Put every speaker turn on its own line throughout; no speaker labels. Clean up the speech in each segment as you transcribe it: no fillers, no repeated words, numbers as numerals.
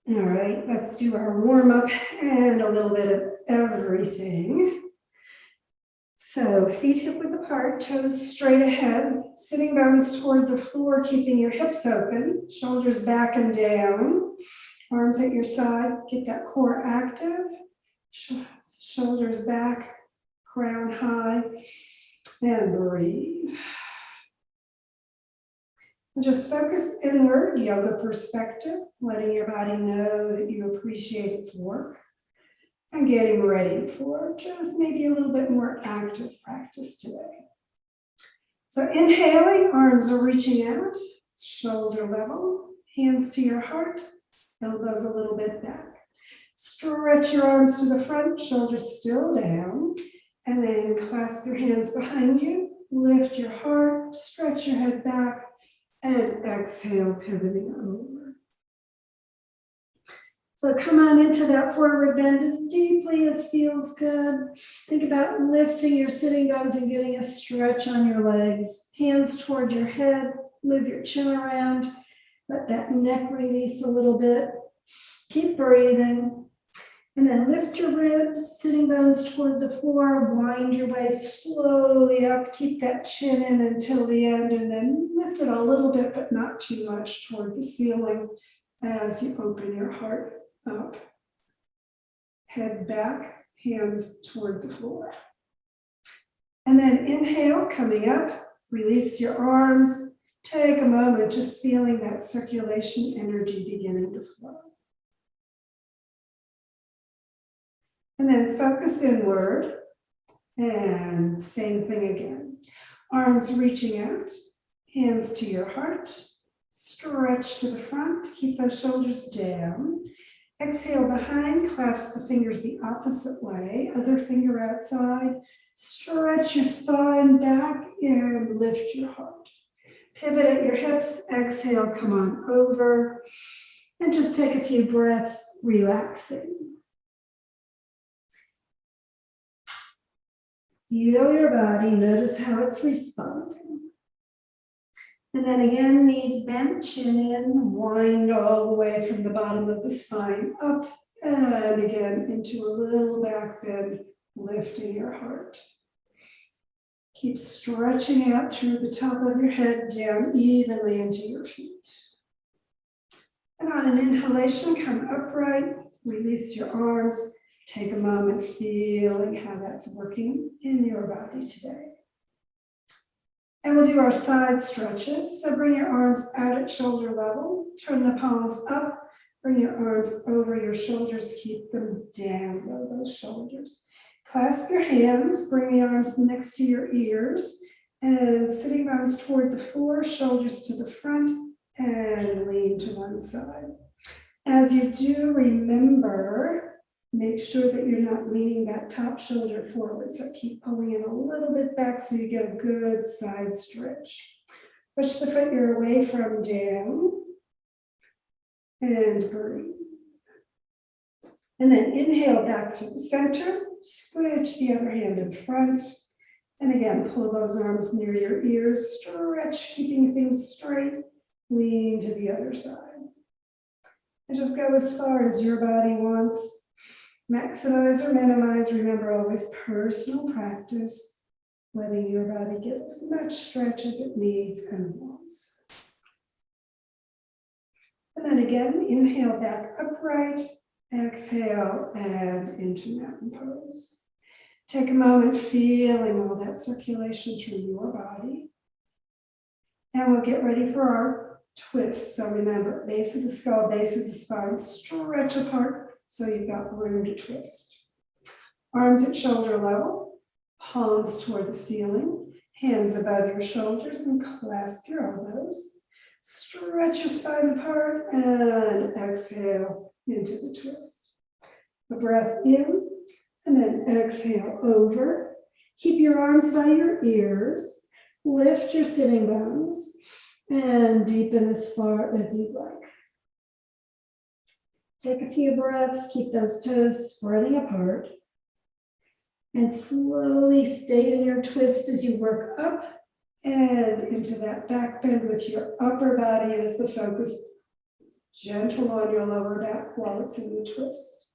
All right, let's do our warm up and a little bit of everything. So feet hip width apart, toes straight ahead, sitting bones toward the floor, keeping your hips open, shoulders back and down, arms at your side, get that core active, shoulders back, crown high, and breathe. And just focus inward, yoga perspective, letting your body know that you appreciate its work. And getting ready for just maybe a little bit more active practice today. So inhaling, arms are reaching out, shoulder level, hands to your heart, elbows a little bit back. Stretch your arms to the front, shoulders still down, and then clasp your hands behind you, lift your heart, stretch your head back, and exhale, pivoting over. So come on into that forward bend as deeply as feels good. Think about lifting your sitting bones and getting a stretch on your legs. Hands toward your head, move your chin around. Let that neck release a little bit. Keep breathing. And then lift your ribs, sitting bones toward the floor. Wind your way slowly up. Keep that chin in until the end. And then lift it a little bit, but not too much, toward the ceiling as you open your heart up, head back, hands toward the floor. And then inhale, coming up, release your arms. Take a moment just feeling that circulation energy beginning to flow. And then focus inward, and same thing again. Arms reaching out, hands to your heart, stretch to the front, keep those shoulders down. Exhale behind, clasp the fingers the opposite way, other finger outside. Stretch your spine back and lift your heart. Pivot at your hips, exhale, come on over. And just take a few breaths, relaxing. Feel your body, notice how it's responding. And then again, knees bent, chin in, wind all the way from the bottom of the spine up, and again into a little back bend, lifting your heart. Keep stretching out through the top of your head, down evenly into your feet. And on an inhalation, come upright, release your arms, take a moment feeling how that's working in your body today. And we'll do our side stretches. So bring your arms out at shoulder level, turn the palms up, bring your arms over your shoulders, keep them down below those shoulders. Clasp your hands, bring the arms next to your ears, and sitting bones toward the floor, shoulders to the front, and lean to one side. As you do, remember, make sure that you're not leaning that top shoulder forward. So keep pulling it a little bit back so you get a good side stretch. Push the foot you're away from down and breathe. And then inhale back to the center, switch the other hand in front. And again, pull those arms near your ears, stretch, keeping things straight, lean to the other side. And just go as far as your body wants. Maximize or minimize, remember always personal practice, letting your body get as much stretch as it needs and wants. And then again, inhale back upright, exhale, and into mountain pose. Take a moment feeling all that circulation through your body. And we'll get ready for our twist. So remember, base of the skull, base of the spine, stretch apart so you've got room to twist. Arms at shoulder level, palms toward the ceiling, hands above your shoulders, and clasp your elbows. Stretch your spine apart and exhale into the twist. A breath in and then exhale over. Keep your arms by your ears. Lift your sitting bones and deepen as far as you'd like. Take a few breaths, keep those toes spreading apart. And slowly stay in your twist as you work up and into that back bend with your upper body as the focus Gentle on your lower back while it's in the twist.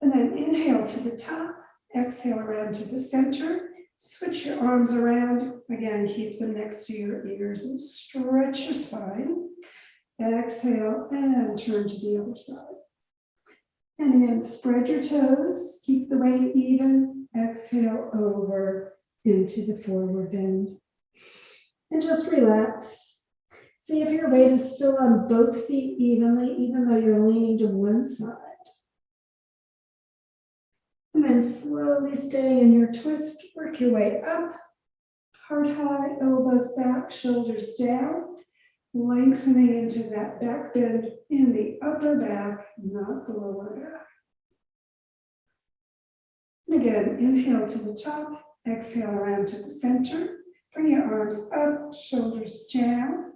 And then inhale to the top, exhale around to the center. Switch your arms around. Again, keep them next to your ears and stretch your spine. Exhale and turn to the other side. And again, spread your toes, keep the weight even. Exhale over into the forward bend. And just relax. See if your weight is still on both feet evenly, even though you're leaning to one side. And then slowly staying in your twist, work your way up. Heart high, elbows back, shoulders down. Lengthening into that back bend in the upper back, not the lower back. And again, inhale to the top, exhale around to the center. Bring your arms up, shoulders down.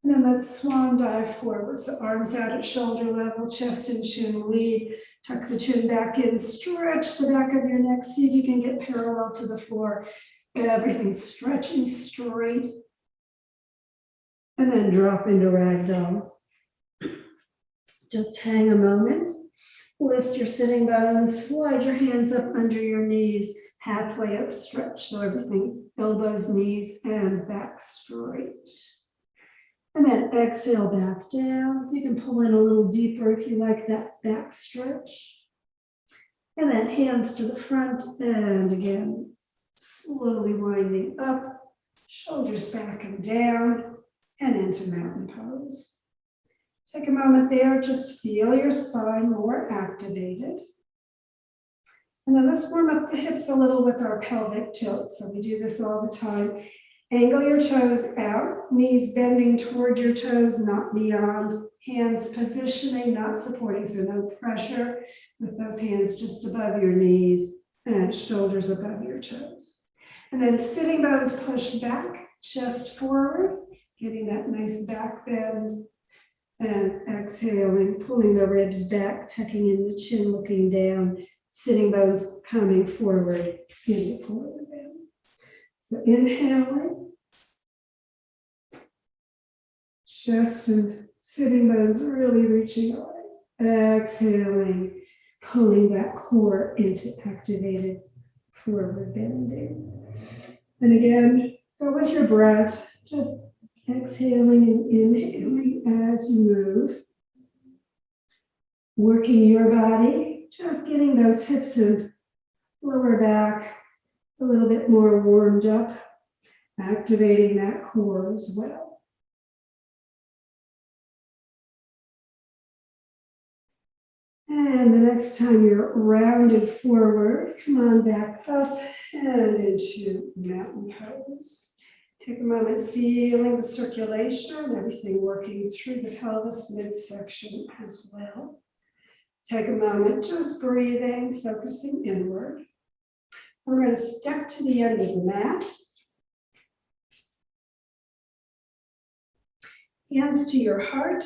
And then let's swan dive forward. So arms out at shoulder level, chest and chin lead. Tuck the chin back in, stretch the back of your neck. See if you can get parallel to the floor. Everything stretching straight. And then drop into ragdoll. Just hang a moment. Lift your sitting bones, slide your hands up under your knees, halfway up stretch. So everything, elbows, knees, and back straight. And then exhale back down. You can pull in a little deeper if you like that back stretch. And then hands to the front, and again, slowly winding up, shoulders back and down, and into mountain pose. Take a moment there, just feel your spine more activated. And then let's warm up the hips a little with our pelvic tilt. So we do this all the time. Angle your toes out, knees bending toward your toes, not beyond. Hands positioning, not supporting, so no pressure with those hands just above your knees and shoulders above your toes. And then sitting bones push back, chest forward, getting that nice back bend. And exhaling, pulling the ribs back, tucking in the chin, looking down, sitting bones coming forward in the forward bend. So inhaling, chest and sitting bones really reaching away. Exhaling, pulling that core into activated forward bending. And again, go with your breath, just exhaling and inhaling as you move. Working your body, just getting those hips and lower back a little bit more warmed up, activating that core as well. And the next time you're rounded forward, come on back up and into mountain pose. Take a moment feeling the circulation, everything working through the pelvis midsection as well. Take a moment just breathing, focusing inward. We're going to step to the end of the mat. Hands to your heart,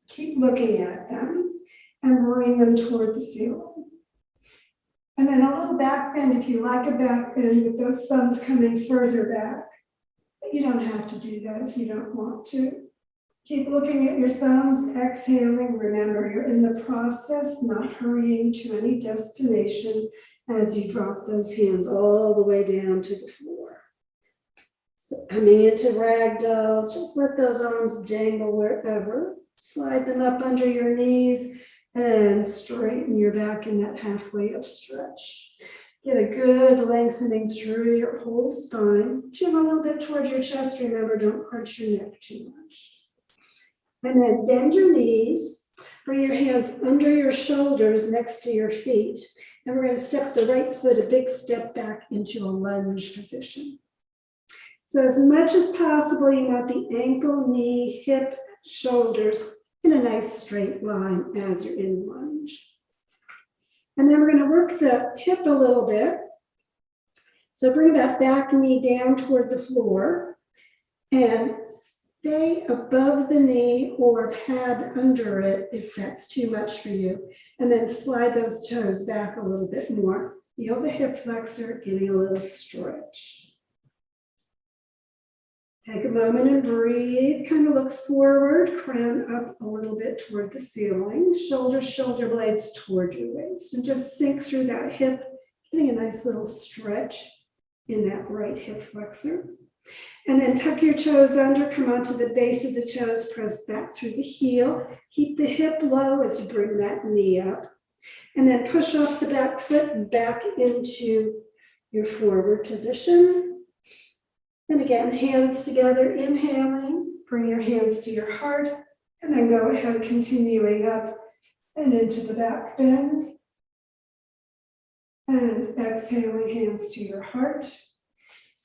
keep looking at them and bring them toward the ceiling. And then a little back bend if you like a back bend with those thumbs coming further back. But you don't have to do that if you don't want to. Keep looking at your thumbs, exhaling. Remember, you're in the process, not hurrying to any destination as you drop those hands all the way down to the floor. So coming into ragdoll, just let those arms dangle wherever. Slide them up under your knees and straighten your back in that halfway up stretch. Get a good lengthening through your whole spine. Chin a little bit towards your chest. Remember, don't crunch your neck too much. And then bend your knees. Bring your hands under your shoulders next to your feet. And we're going to step the right foot a big step back into a lunge position. So as much as possible, you want the ankle, knee, hip, shoulders in a nice straight line as you're in lunge. And then we're going to work the hip a little bit. So bring that back knee down toward the floor and stay above the knee or pad under it if that's too much for you. And then slide those toes back a little bit more. Feel the hip flexor getting a little stretch. Take a moment and breathe. Kind of look forward, crown up a little bit toward the ceiling. Shoulder blades toward your waist. And just sink through that hip, getting a nice little stretch in that right hip flexor. And then tuck your toes under, come onto the base of the toes, press back through the heel. Keep the hip low as you bring that knee up. And then push off the back foot back into your forward position. And again, hands together, inhaling, bring your hands to your heart, and then go ahead, continuing up and into the back bend. And exhaling, hands to your heart.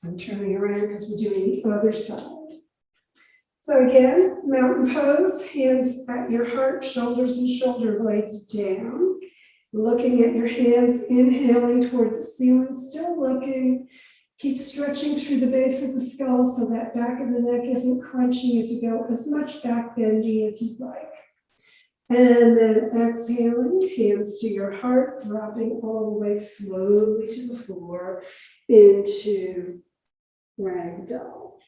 I'm turning around because we're doing the other side. So again, mountain pose, hands at your heart, shoulders and shoulder blades down. Looking at your hands, inhaling toward the ceiling, still looking. Keep stretching through the base of the skull so that back of the neck isn't crunching as you go as much back bendy as you'd like. And then exhaling, hands to your heart, dropping all the way slowly to the floor into ragdoll.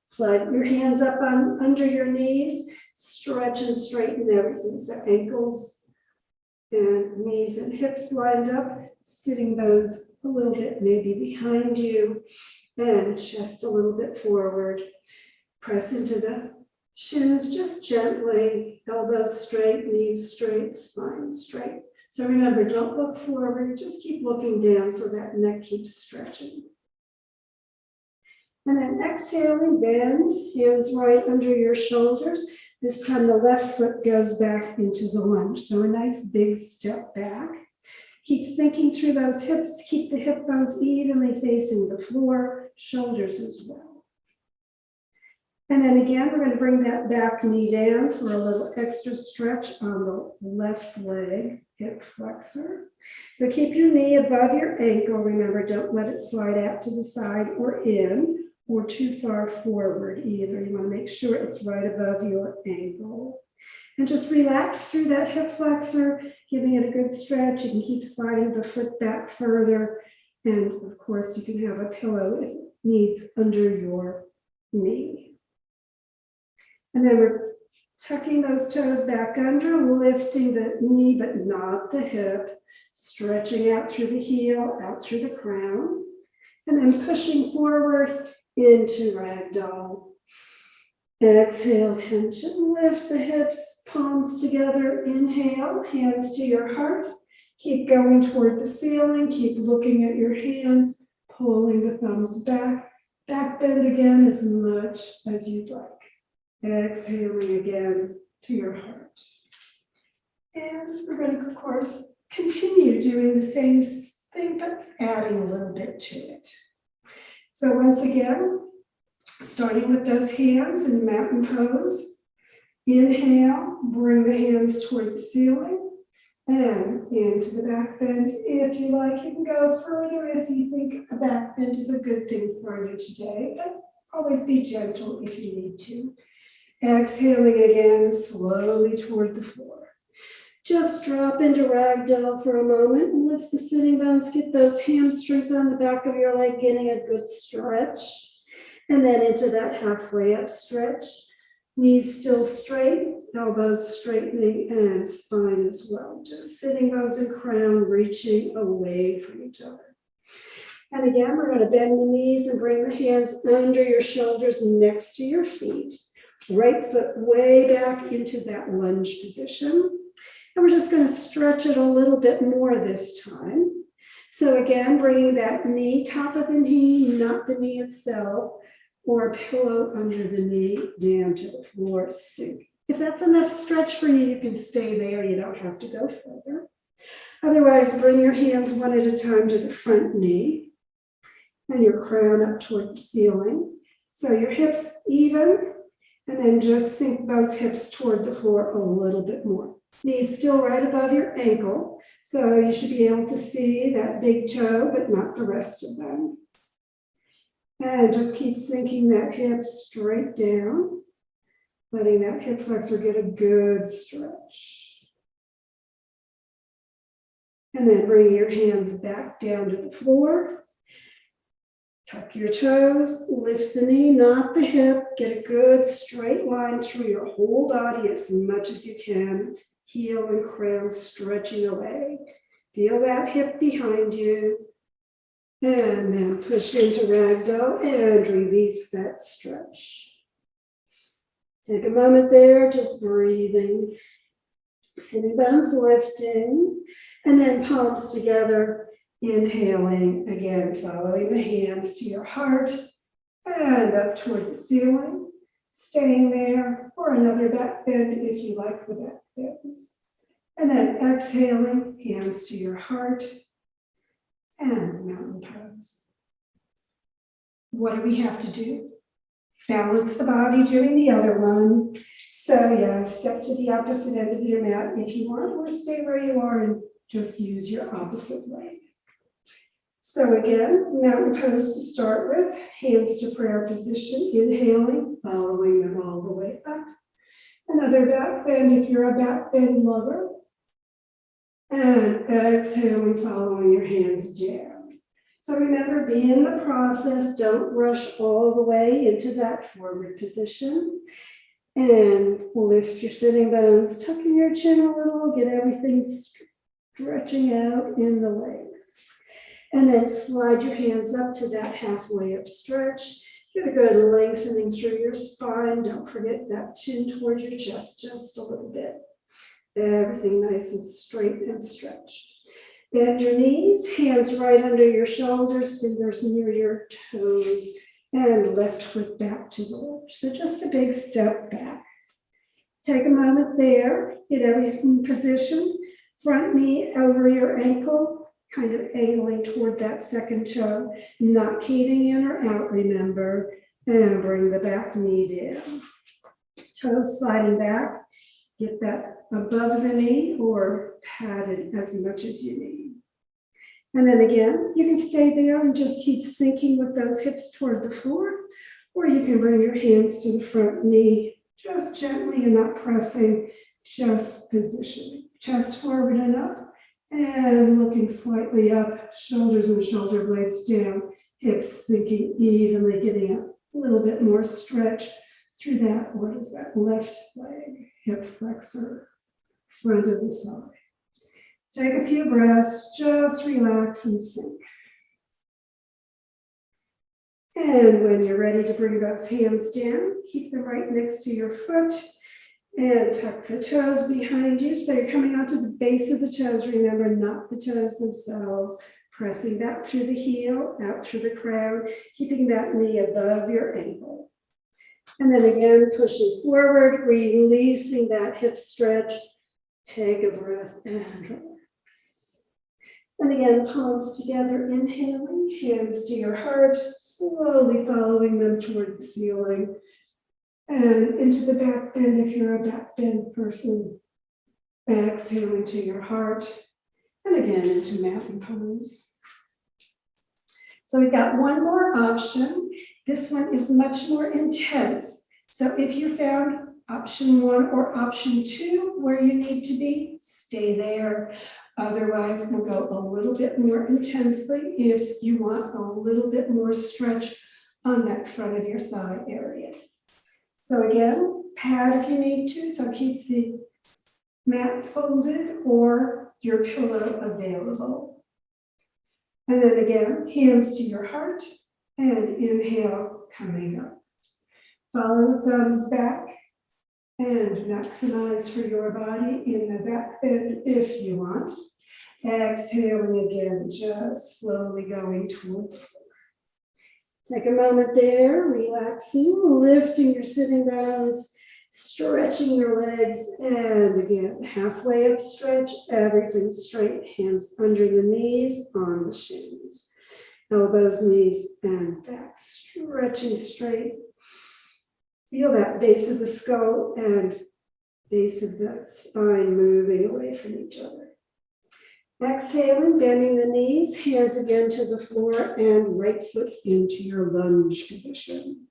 Slide your hands up under your knees, stretch and straighten everything. So ankles and knees and hips lined up, sitting bones a little bit maybe behind you, and chest a little bit forward. Press into the shins just gently, elbows straight, knees straight, spine straight. So remember, don't look forward, just keep looking down so that neck keeps stretching. And then exhaling, bend, hands right under your shoulders. This time the left foot goes back into the lunge. So a nice big step back. Keep sinking through those hips. Keep the hip bones evenly facing the floor, shoulders as well. And then again, we're going to bring that back knee down for a little extra stretch on the left leg, hip flexor. So keep your knee above your ankle. Remember, don't let it slide out to the side or in, or too far forward either. You want to make sure it's right above your ankle. And just relax through that hip flexor, giving it a good stretch. You can keep sliding the foot back further. And of course, you can have a pillow if it needs under your knee. And then we're tucking those toes back under, lifting the knee, but not the hip, stretching out through the heel, out through the crown, and then pushing forward into ragdoll. Exhale, tension, lift the hips, palms together, inhale, hands to your heart. Keep going toward the ceiling, keep looking at your hands, pulling the thumbs back, back bend again as much as you'd like. Exhaling again to your heart. And we're going to, of course, continue doing the same thing, but adding a little bit to it. So once again, starting with those hands in mountain pose. Inhale, bring the hands toward the ceiling and into the back bend. If you like, you can go further if you think a back bend is a good thing for you today, but always be gentle if you need to. Exhaling again, slowly toward the floor. Just drop into ragdoll for a moment and lift the sitting bones. Get those hamstrings on the back of your leg, getting a good stretch. And then into that halfway up stretch. Knees still straight, elbows straightening, and spine as well. Just sitting bones and crown reaching away from each other. And again, we're going to bend the knees and bring the hands under your shoulders next to your feet. Right foot way back into that lunge position. And we're just going to stretch it a little bit more this time. So again, bringing that knee, top of the knee, not the knee itself, or a pillow under the knee down to the floor, sink. If that's enough stretch for you, you can stay there. You don't have to go further. Otherwise, bring your hands one at a time to the front knee and your crown up toward the ceiling. So your hips even, and then just sink both hips toward the floor a little bit more. Knees still right above your ankle, so you should be able to see that big toe, but not the rest of them. And just keep sinking that hip straight down, letting that hip flexor get a good stretch. And then bring your hands back down to the floor. Tuck your toes, lift the knee, not the hip. Get a good straight line through your whole body as much as you can. Heel and crown stretching away. Feel that hip behind you. And then push into ragdoll and release that stretch. Take a moment there, just breathing. Sitting bones lifting. And then palms together. Inhaling, again, following the hands to your heart and up toward the ceiling, staying there, or another back bend if you like the back bends. And then exhaling, hands to your heart and mountain pose. What do we have to do? Balance the body doing the other one. So yeah, step to the opposite end of your mat if you want, or stay where you are and just use your opposite leg. So again, mountain pose to start with, hands to prayer position, inhaling, following them all the way up. Another back bend if you're a back bend lover. And exhaling, following your hands down. So remember, be in the process, don't rush all the way into that forward position. And lift your sitting bones, tucking your chin a little, get everything stretching out in the legs. And then slide your hands up to that halfway up stretch. Get a good lengthening through your spine. Don't forget that chin towards your chest just a little bit. Everything nice and straight and stretched. Bend your knees, hands right under your shoulders, fingers near your toes, and left foot back to the left. So just a big step back. Take a moment there, get everything positioned. Front knee over your ankle, kind of angling toward that second toe, not caving in or out, remember, and bring the back knee down. Toes sliding back, get that above the knee or padded as much as you need. And then again, you can stay there and just keep sinking with those hips toward the floor, or you can bring your hands to the front knee, just gently and not pressing, just positioning. Chest forward and up, and looking slightly up, shoulders and shoulder blades down, hips sinking evenly, getting a little bit more stretch through that, what is that, left leg, hip flexor, front of the thigh. Take a few breaths, just relax and sink. And when you're ready to bring those hands down, keep them right next to your foot and tuck the toes behind you. So you're coming onto the base of the toes, remember, not the toes themselves. Pressing back through the heel, out through the crown, keeping that knee above your ankle. And then again, pushing forward, releasing that hip stretch. Take a breath and relax. And again, palms together, inhaling, hands to your heart, slowly following them toward the ceiling. And into the back bend if you're a back bend person. Exhaling to your heart. And again, into mountain pose. So we've got one more option. This one is much more intense. So if you found option 1 or option 2 where you need to be, stay there. Otherwise, we'll go a little bit more intensely if you want a little bit more stretch on that front of your thigh area. So again, pad if you need to, so keep the mat folded or your pillow available. And then again, hands to your heart and inhale, coming up. Follow the thumbs back and maximize for your body in the back bend if you want. Exhaling again, just slowly going toward the floor. Take a moment there, relaxing, lifting your sitting bones, stretching your legs, and again, halfway up stretch, everything straight, hands under the knees, on the shins. Elbows, knees, and back, stretching straight. Feel that base of the skull and base of the spine moving away from each other. Exhaling, bending the knees, hands again to the floor, and right foot into your lunge position.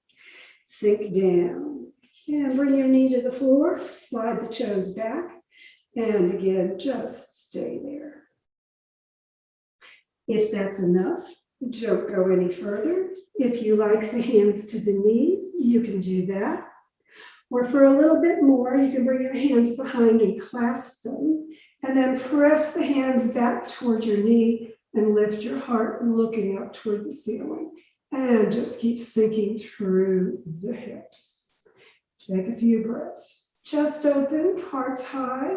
Sink down. And bring your knee to the floor, slide the toes back, and again, just stay there. If that's enough, don't go any further. If you like the hands to the knees, you can do that. Or for a little bit more, you can bring your hands behind and clasp them, and then press the hands back toward your knee and lift your heart looking up toward the ceiling. And just keep sinking through the hips. Take a few breaths. Chest open, heart's high,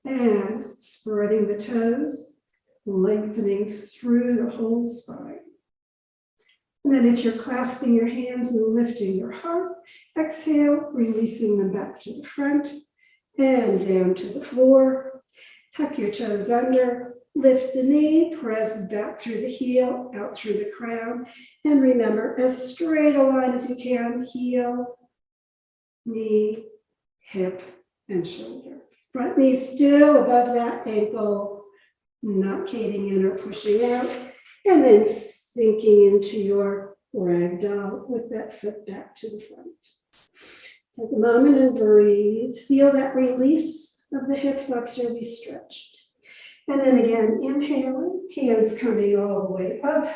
and spreading the toes, lengthening through the whole spine. And then if you're clasping your hands and lifting your heart, exhale, releasing them back to the front and down to the floor. Tuck your toes under, lift the knee, press back through the heel, out through the crown. And remember, as straight a line as you can, heel, knee, hip, and shoulder. Front knee still above that ankle, not caving in or pushing out. And then sinking into your ragdoll with that foot back to the front. Take a moment and breathe. Feel that release of the hip flexor be stretched. And then again, inhaling, hands coming all the way up.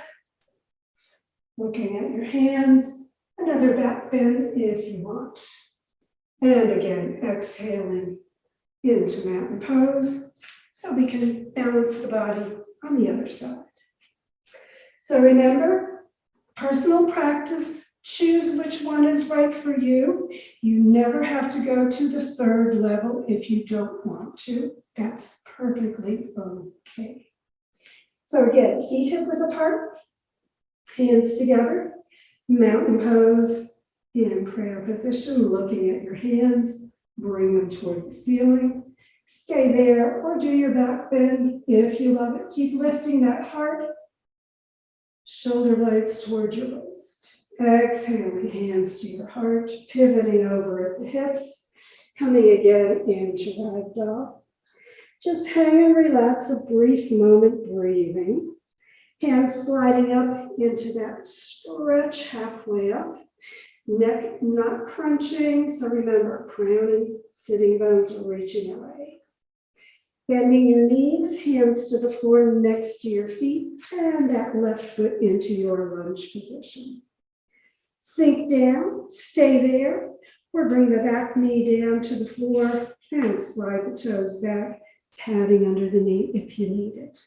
Looking at your hands, another back bend if you want. And again, exhaling into mountain pose so we can balance the body on the other side. So remember, personal practice, choose which one is right for you. You never have to go to the third level if you don't want to. That's perfectly okay. So again, feet hip width apart, hands together, mountain pose in prayer position, looking at your hands, bring them toward the ceiling. Stay there or do your back bend if you love it. Keep lifting that heart. Shoulder blades toward your waist. Exhaling, hands to your heart, pivoting over at the hips, coming again into ragdoll. Just hang and relax a brief moment breathing. Hands sliding up into that stretch halfway up. Neck not crunching, so remember, crown and sitting bones are reaching away. Bending your knees, hands to the floor next to your feet, and that left foot into your lunge position. Sink down, stay there, or bring the back knee down to the floor and slide the toes back, padding under the knee if you need it.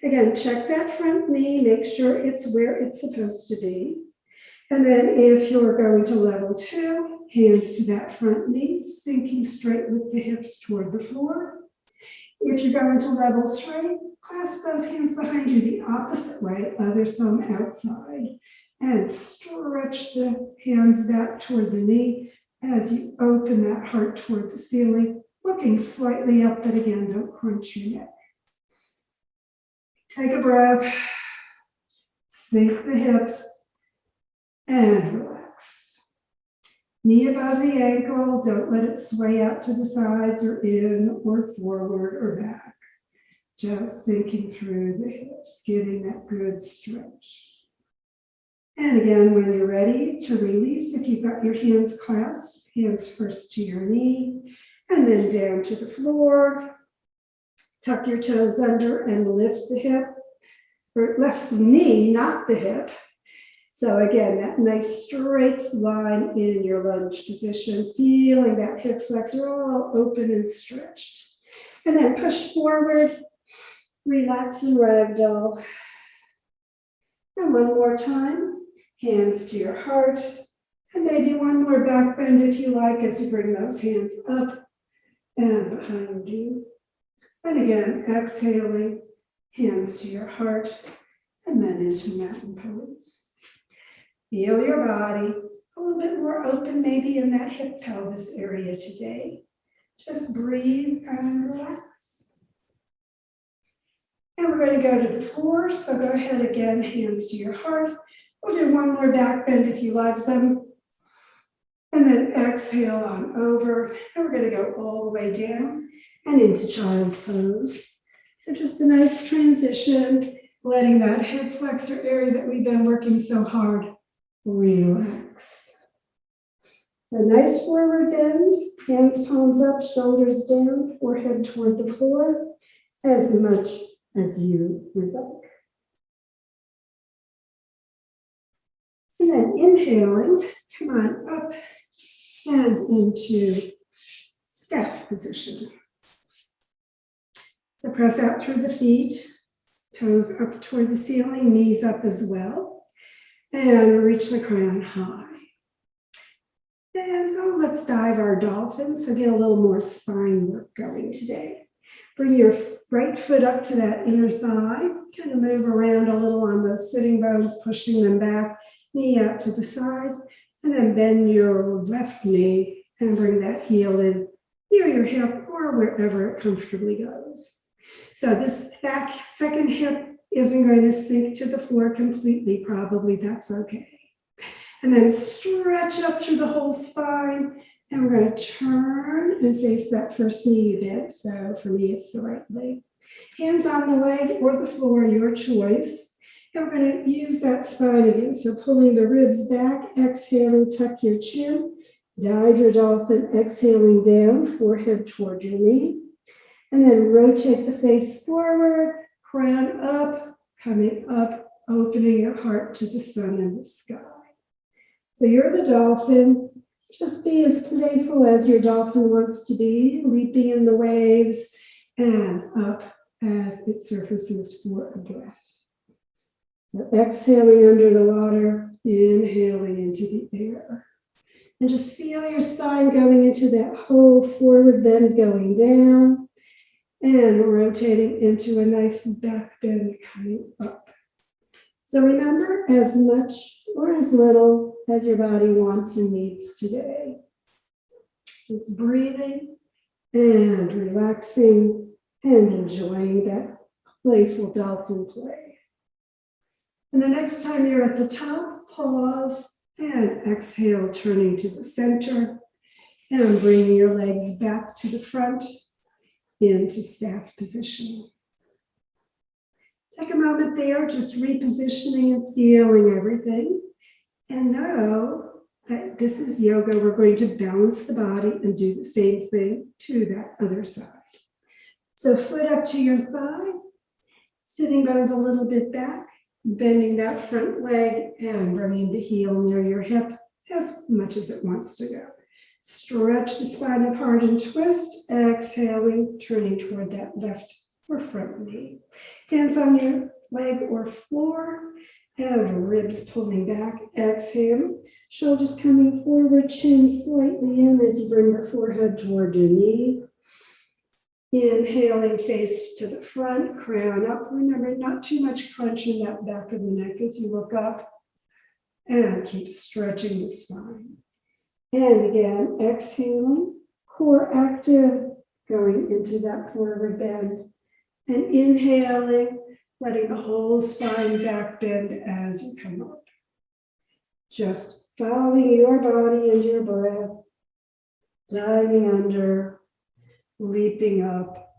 Again, check that front knee, make sure it's where it's supposed to be. And then if you're going to level 2, hands to that front knee, sinking straight with the hips toward the floor. If you're going to level 3, clasp those hands behind you the opposite way, other thumb outside, and stretch the hands back toward the knee as you open that heart toward the ceiling, looking slightly up, but again, don't crunch your neck. Take a breath, sink the hips, and relax. Knee above the ankle, don't let it sway out to the sides or in or forward or back. Just sinking through the hips, getting that good stretch. And again, when you're ready to release, if you've got your hands clasped, hands first to your knee, and then down to the floor. Tuck your toes under and lift the hip, or left knee, not the hip. So again, that nice straight line in your lunge position, feeling that hip flexor all open and stretched. And then push forward, relax and ragdoll. And one more time, hands to your heart. And maybe one more back bend if you like as you bring those hands up and behind you. And again, exhaling, hands to your heart, and then into mountain pose. Feel your body a little bit more open, maybe in that hip pelvis area today. Just breathe and relax. And we're going to go to the floor, so go ahead again, hands to your heart. We'll do one more back bend if you like them. And then exhale on over, and we're going to go all the way down and into child's pose. So just a nice transition, letting that hip flexor area that we've been working so hard relax. So nice forward bend, hands palms up, shoulders down, forehead toward the floor, as much as you would like. inhaling, come on up and into staff position. So press out through the feet, toes up toward the ceiling, knees up as well, and reach the crown high. And now let's dive our dolphin, so get a little more spine work going today. Bring your right foot up to that inner thigh, kind of move around a little on those sitting bones, pushing them back, knee out to the side, and then bend your left knee and bring that heel in near your hip or wherever it comfortably goes. So this back second hip isn't going to sink to the floor completely, probably, that's okay. And then stretch up through the whole spine, and we're going to turn and face that first knee you did. So for me, it's the right leg. Hands on the leg or the floor, your choice. And we're going to use that spine again. So pulling the ribs back, exhaling, tuck your chin, dive your dolphin, exhaling down, forehead toward your knee. And then rotate the face forward, crown up, coming up, opening your heart to the sun and the sky. So you're the dolphin. Just be as playful as your dolphin wants to be, leaping in the waves and up as it surfaces for a breath. So exhaling under the water, inhaling into the air. And just feel your spine going into that whole forward bend going down and rotating into a nice back bend coming up. So remember, as much or as little as your body wants and needs today. Just breathing and relaxing and enjoying that playful dolphin play. And the next time you're at the top, pause and exhale, turning to the center and bringing your legs back to the front into staff position. Take a moment there, just repositioning and feeling everything. And know that this is yoga. We're going to balance the body and do the same thing to that other side. So foot up to your thigh, sitting bones a little bit back, bending that front leg and bringing the heel near your hip as much as it wants to go. Stretch the spine apart and twist, exhaling, turning toward that left or front knee. Hands on your leg or floor and ribs pulling back, exhaling. Shoulders coming forward, chin slightly in as you bring the forehead toward your knee. Inhaling, face to the front, crown up. Remember, not too much crunch in that back of the neck as you look up. And keep stretching the spine. And again, exhaling, core active, going into that forward bend. And inhaling, letting the whole spine back bend as you come up. Just following your body and your breath, diving under, leaping up,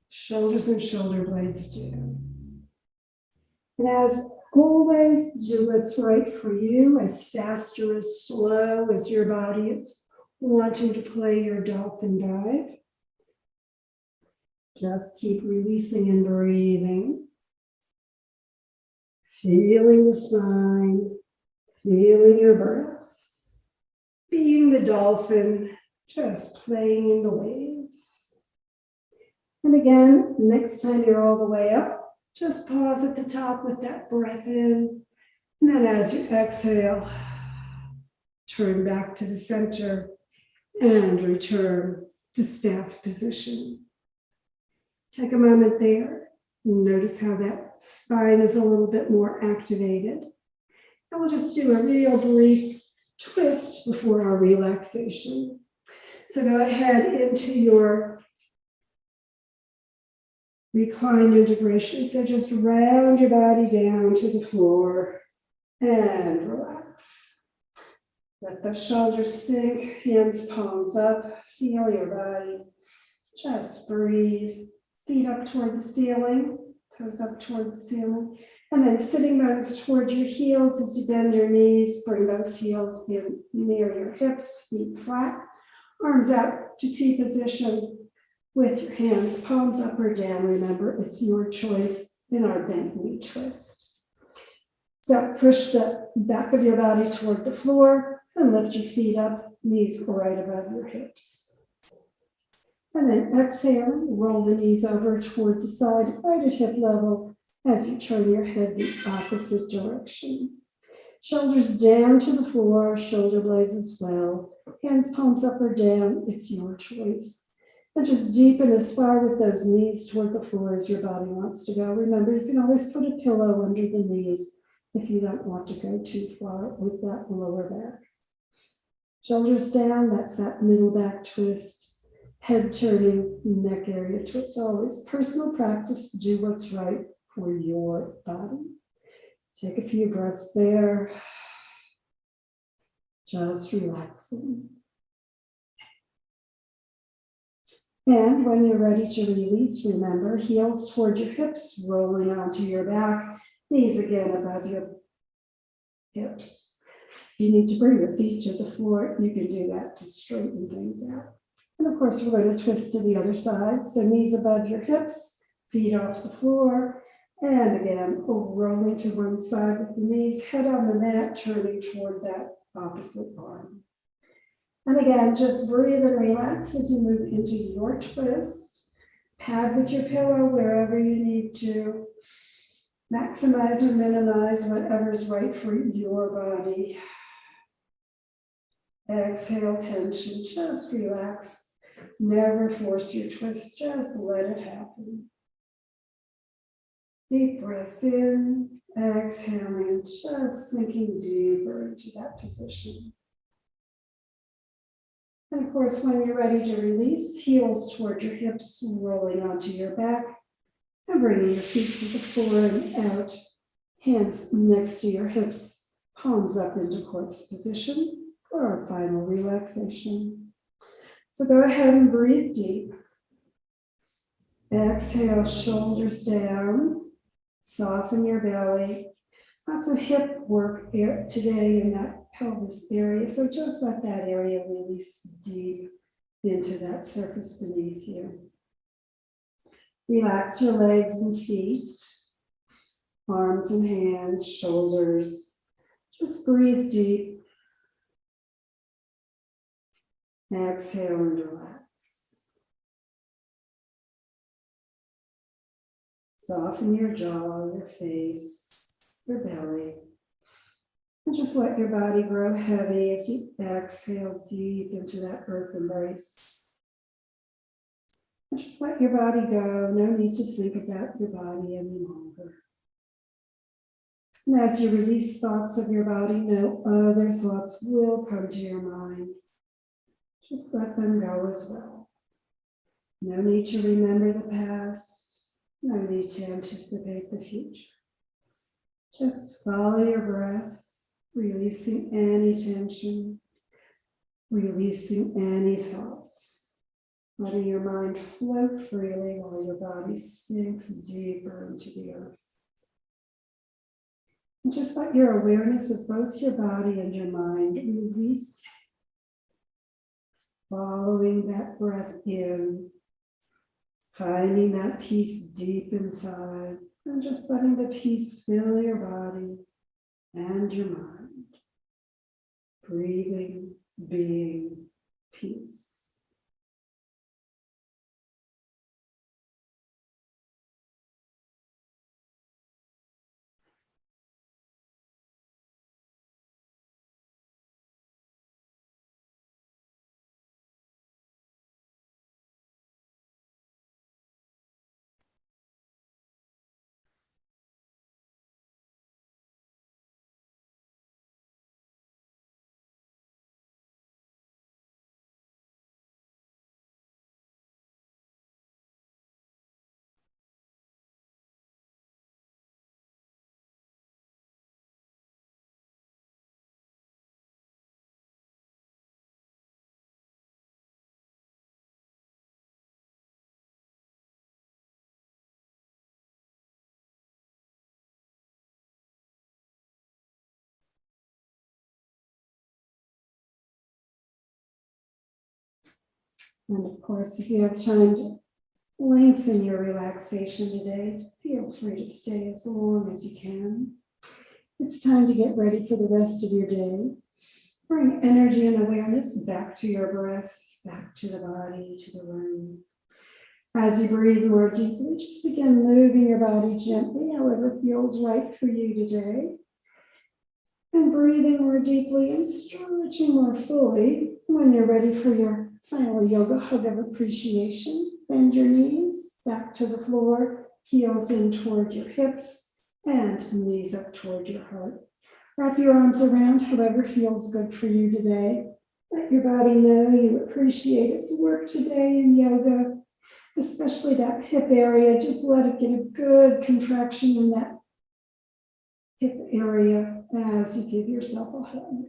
shoulders and shoulder blades down. And as always, do what's right for you, as fast or as slow as your body is wanting to play your dolphin dive. Just keep releasing and breathing. Feeling the spine, feeling your breath. Being the dolphin, just playing in the waves. And again, next time you're all the way up, just pause at the top with that breath in. And then as you exhale, turn back to the center and return to staff position. Take a moment there. Notice how that spine is a little bit more activated. And we'll just do a real brief twist before our relaxation. So go ahead into your reclined integration. So just round your body down to the floor and relax. Let the shoulders sink, hands, palms up. Feel your body. Just breathe. Feet up toward the ceiling, toes up toward the ceiling. And then sitting bones toward your heels as you bend your knees. Bring those heels in near your hips, feet flat. Arms out to T position with your hands, palms up or down. Remember, it's your choice in our bent knee twist. So push the back of your body toward the floor and lift your feet up, knees right above your hips. And then exhale, roll the knees over toward the side, right at hip level, as you turn your head the opposite direction. Shoulders down to the floor, shoulder blades as well. Hands, palms up or down, it's your choice. And just deepen as far with those knees toward the floor as your body wants to go. Remember, you can always put a pillow under the knees if you don't want to go too far with that lower back. Shoulders down, that's that middle back twist. Head turning, neck area twist. Always personal practice, do what's right for your body. Take a few breaths there. Just relaxing. And when you're ready to release, remember, heels toward your hips, rolling onto your back, knees again above your hips. If you need to bring your feet to the floor, you can do that to straighten things out. And of course, we're going to twist to the other side. So knees above your hips, feet off the floor. And again, rolling to one side with the knees, head on the mat, turning toward that opposite arm. And again, just breathe and relax as you move into your twist. Pad with your pillow wherever you need to. Maximize or minimize whatever's right for your body. Exhale tension, just relax. Never force your twist, just let it happen. Deep breaths in, exhaling, just sinking deeper into that position. And of course, when you're ready to release, heels toward your hips, rolling onto your back, and bringing your feet to the floor and out. Hands next to your hips, palms up into corpse position for our final relaxation. So go ahead and breathe deep. Exhale, shoulders down, soften your belly. Lots of hip work today in that pelvis area, so just let that area release deep into that surface beneath you. Relax your legs and feet, arms and hands, shoulders. Just breathe deep. Exhale and relax. Soften your jaw, your face, your belly. And just let your body grow heavy as you exhale deep into that earth embrace. And just let your body go. No need to think about your body any longer. And as you release thoughts of your body, no other thoughts will come to your mind. Just let them go as well. No need to remember the past. No need to anticipate the future. Just follow your breath, releasing any tension, releasing any thoughts. Letting your mind float freely while your body sinks deeper into the earth. And just let your awareness of both your body and your mind release, following that breath in, finding that peace deep inside, and just letting the peace fill your body and your mind. Breathing, being, peace. And of course, if you have time to lengthen your relaxation today, feel free to stay as long as you can. It's time to get ready for the rest of your day. Bring energy and awareness back to your breath, back to the body, to the room. As you breathe more deeply, just begin moving your body gently, however feels right for you today. And breathing more deeply and stretching more fully. When you're ready for your final yoga hug of appreciation, bend your knees back to the floor, heels in toward your hips, and knees up toward your heart. Wrap your arms around however feels good for you today. Let your body know you appreciate its work today in yoga, especially that hip area. Just let it get a good contraction in that hip area as you give yourself a hug.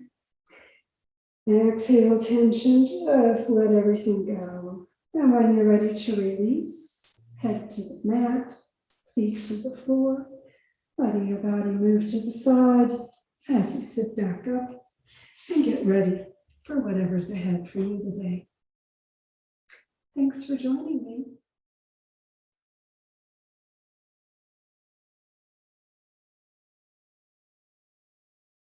Exhale tension, just let everything go. And when you're ready to release, head to the mat, feet to the floor, letting your body move to the side as you sit back up and get ready for whatever's ahead for you today. Thanks for joining me.